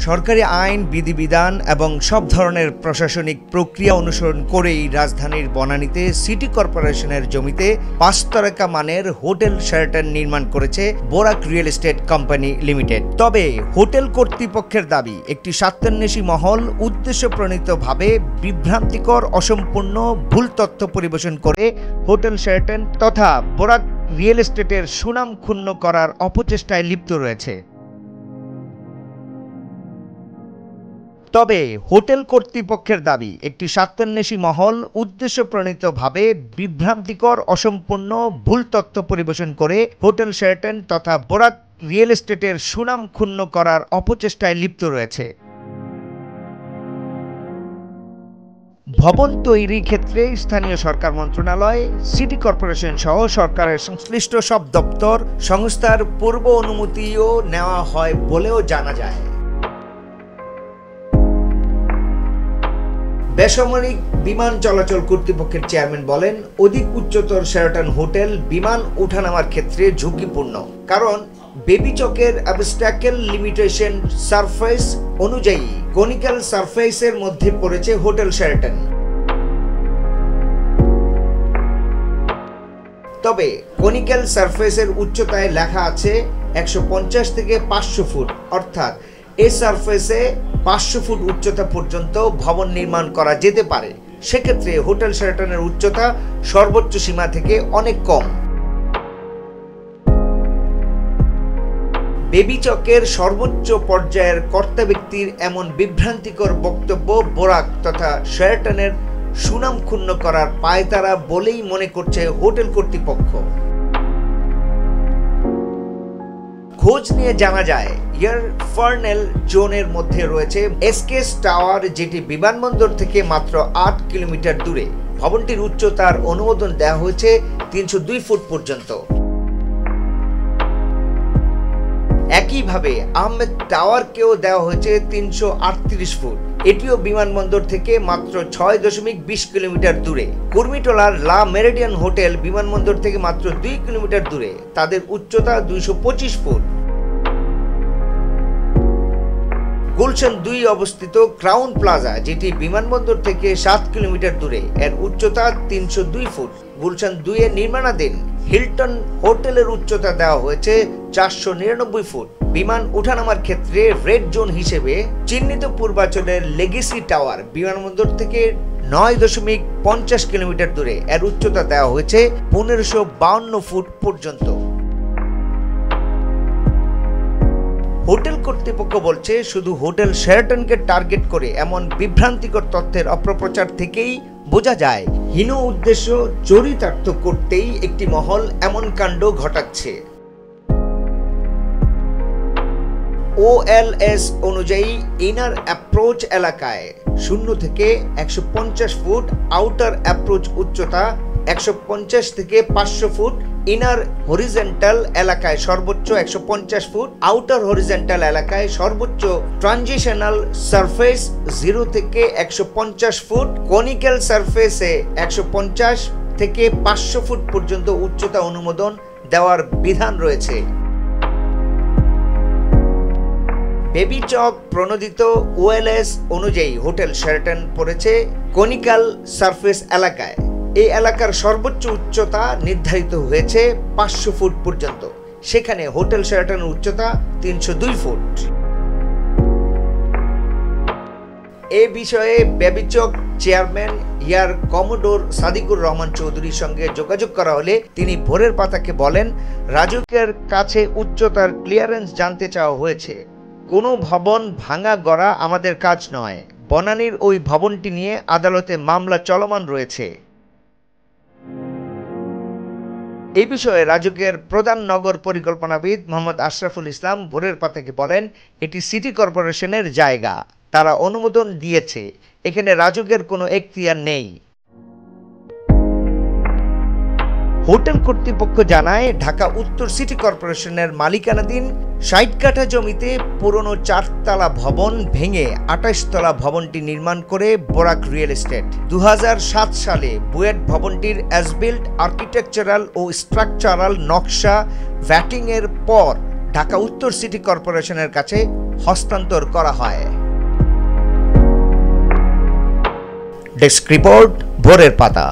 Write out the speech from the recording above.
সরকারি আইন, বিধিবিধান এবং সব ধরনের প্রশাসনিক প্রক্রিয়া অনুসরণ করেই রাজধানীর বনানীতে সিটি কর্পোরেশনের জমিতে 5 তারকা মানের হোটেল শেরাটন নির্মাণ করেছে বোরাক রিয়েল এস্টেট কোম্পানি লিমিটেড। তবে হোটেল কর্তৃপক্ষের দাবি, একটি স্বার্থান্বেষী মহল উদ্দেশ্যপ্রণীতভাবে বিভ্রান্তিকর, অসম্পূর্ণ, ভুল তথ্য পরিবেশন করে হোটেল শেরাটন তথা বোরাক রিয়েল এস্টেটের সুনাম ক্ষুণ্ণ করার অপচেষ্টায় লিপ্ত রয়েছে। তবে হোটেল কর্তৃপক্ষের দাবি, একটি স্বার্থান্বেষী মহল উদ্দেশ্যপ্রণীতভাবে বিভ্রান্তিকর, অসম্পূর্ণ, ভুল তথ্য পরিবেশন করে হোটেল শেরাটন তথা বোরাক রিয়েল এস্টেটের সুনাম ক্ষুণ্ণ করার অপচেষ্টায় লিপ্ত রয়েছে। ভবন তৈরির ক্ষেত্রে স্থানীয় সরকার মন্ত্রণালয়, সিটি কর্পোরেশন সহ সরকারের সংশ্লিষ্ট সব দপ্তর সংস্থার পূর্ব অনুমতিও নেওয়া হয় বলেও জানা যায়। বেসামরিক বিমান চলাচল কর্তৃপক্ষের চেয়ারম্যান বলেন, অধিক উচ্চতর শেরাটন হোটেল বিমান ওঠানামার ক্ষেত্রে ঝুঁকিপূর্ণ, কারণ বেবি চকের অবস্ট্যাকেল লিমিটেশন সারফেস অনুযায়ী কনিক্যাল সারফেসের মধ্যে পড়েছে হোটেল শেরাটন। তবে কনিক্যাল সারফেসের উচ্চতায় লেখা আছে 150 থেকে 500 ফুট, অর্থাৎ এই সারফেসে 500 ফুট উচ্চতা পর্যন্ত ভবন নির্মাণ করা যেতে পারে। সেক্ষেত্রে হোটেল শেরাটনের উচ্চতা সর্বোচ্চ সীমা থেকে অনেক কম। বেবি চকের সর্বোচ্চ পর্যায়ের কর্তা ব্যক্তির এমন বিভ্রান্তিকর বক্তব্য বোরাক তথা শেরাটনের সুনাম ক্ষুণ্ণ করার পায়তারা বলেই মনে করছে হোটেল কর্তৃপক্ষ। খোঁজ নিয়ে জানা যায়, এয়ার ফার্নেল জোনের মধ্যে রয়েছে এসকেস টাওয়ার, যেটি বিমানবন্দর থেকে মাত্র 8 কিলোমিটার দূরে। ভবনটির উচ্চতার অনুমোদন দেওয়া হয়েছে 302 ফুট পর্যন্ত। একইভাবে আহমেদ টাওয়ারকেও দেওয়া হয়েছে 338 ফুট। এটিও বিমানবন্দর থেকে মাত্র 6.20 কিলোমিটার দূরে। কুর্মিটোলার লা মেরিডিয়ান হোটেল বিমানবন্দর থেকে মাত্র 2 কিলোমিটার দূরে, তাদের উচ্চতা 225 ফুট। গুলশান 2 অবস্থিত ক্রাউন প্লাজা, যেটি বিমানবন্দর থেকে 7 কিলোমিটার দূরে, এর উচ্চতা 302 ফুট। গুলশান 2 এর নির্মাণাধীন হিলটন হোটেলের উচ্চতা দেওয়া হয়েছে 499 ফুট। বিমান ওঠানামার ক্ষেত্রে রেড জোন হিসেবে চিহ্নিত পূর্বাঞ্চলের লেগেসি টাওয়ার বিমানবন্দর থেকে 9.50 কিলোমিটার দূরে, এর উচ্চতা দেওয়া হয়েছে 1552 ফুট পর্যন্ত। হোটেল কর্তৃপক্ষ বলছে, শুধু হোটেল শেরাটনকে টার্গেট করে এমন বিভ্রান্তিকর তথ্যের অপপ্রচার থেকেই বোঝা যায় হীন উদ্দেশ্য চরিতার্থ করতেই একটি মহল এমন কাণ্ড ঘটাচ্ছে। OLS অনুযায়ী ইনার অ্যাপ্রোচ এলাকায় 0 থেকে 150 ফুট, আউটার অ্যাপ্রোচ উচ্চতা 150 থেকে 500 ফুট, ইনার হরিজেন্টাল এলাকায় সর্বোচ্চ 150 ফুট, আউটার হরিজেন্টাল এলাকায় সর্বোচ্চ ট্রানজিশনাল সারফেস 0 থেকে 150 ফুট, কনিক্যাল সারফেসে 150 থেকে 500 ফুট পর্যন্ত উচ্চতা অনুমোদন দেওয়ার বিধান রয়েছে। বেবি চক প্রণোদিত OLS অনুযায়ী হোটেল শেরাটন পড়েছে কনিক্যাল সারফেস এলাকায়। এই এলাকার সর্বোচ্চ উচ্চতা নির্ধারিত হয়েছে 500 ফুট পর্যন্ত, সেখানে হোটেল শেরাটনের উচ্চতা 302 ফুট। এ বিষয়ে বেবি চক chairman air commodore Sadiqur Rahman চৌধুরীর সঙ্গে যোগাযোগ করা হলে তিনি ভোরের পাতাকে বলেন, রাজুকের কাছে উচ্চতার ক্লিয়ারেন্স জানতে চাওয়া হয়েছে। কোনো ভবন ভাঙা গড়া আমাদের কাজ নয়। বনানীর ওই ভবনটি নিয়ে আদালতে মামলা চলমান রয়েছে। এই বিষয়ে রাজুকের প্রধান নগর পরিকল্পনাবিদ মোহাম্মদ আশরাফুল ইসলাম ভোরের পাতাকে বলেন, এটি সিটি কর্পোরেশনের জায়গা, তারা অনুমোদন দিয়েছে, এখানে রাজুকের কোনো এখতিয়ার নেই। হোটেল কর্তৃপক্ষ জানায়, ঢাকা উত্তর সিটি কর্পোরেশনের মালিকানাধীন 60 কাঠা জমিতে পুরনো 4 তলা ভবন ভেঙে 28 তলা ভবনটি নির্মাণ করে বোরাক রিয়েল এস্টেট। 2007 সালে বুয়েট ভবনটির অ্যাসবিল্ট আর্কিটেকচারাল ও স্ট্রাকচারাল নকশা ভ্যাটিং এর পর ঢাকা উত্তর সিটি কর্পোরেশনের কাছে হস্তান্তর করা হয়। ডেস্ক রিপোর্ট, ভোরের পাতা।